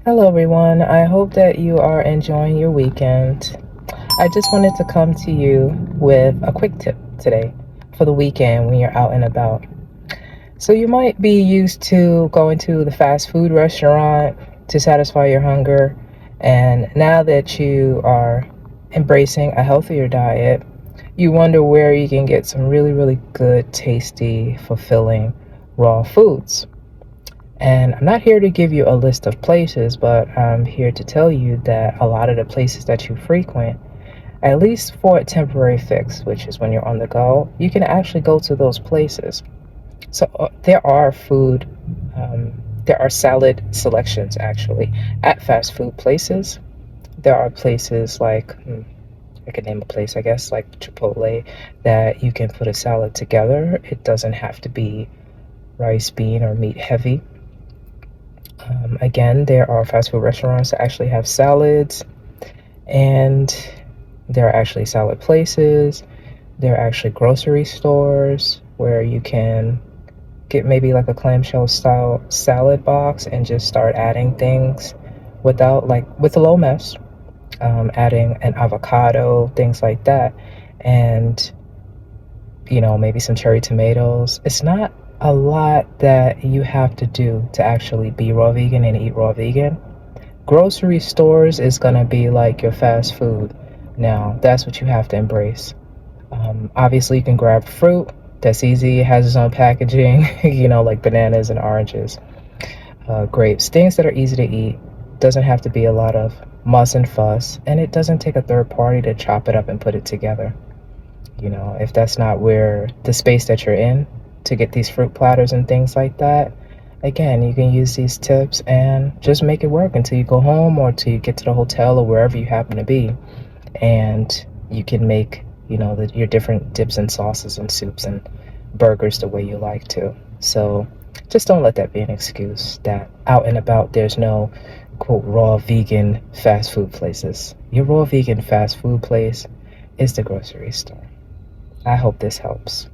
Hello, everyone. I hope that you are enjoying your weekend. I just wanted to come to you with a quick tip today for the weekend when you're out and about. So, you might be used to going to the fast food restaurant to satisfy your hunger, and now that you are embracing a healthier diet, you wonder where you can get some really, really good, tasty, fulfilling raw foods. And I'm not here to give you a list of places, but I'm here to tell you that a lot of the places that you frequent, at least for a temporary fix, which is when you're on the go, you can actually go to those places. So there are salad selections actually at fast food places. There are places like, I could name a place, I guess, like Chipotle, that you can put a salad together. It doesn't have to be rice, bean, or meat heavy. Again, there are fast food restaurants that actually have salads, and there are actually salad places. There are actually grocery stores where you can get maybe like a clamshell style salad box and just start adding things with a low mess, adding an avocado, things like that, and maybe some cherry tomatoes. It's not a lot that you have to do to actually be raw vegan and eat raw vegan. Grocery stores is gonna be like your fast food. Now, that's what you have to embrace. Obviously, you can grab fruit. That's easy. It has its own packaging, like bananas and oranges, grapes, things that are easy to eat. Doesn't have to be a lot of muss and fuss, and it doesn't take a third party to chop it up and put it together. If that's not where the space that you're in to get these fruit platters and things like that, again, you can use these tips and just make it work until you go home or till you get to the hotel or wherever you happen to be. And you can make, your different dips and sauces and soups and burgers the way you like to. So just don't let that be an excuse that out and about there's no, quote, raw vegan fast food places. Your raw vegan fast food place is the grocery store. I hope this helps.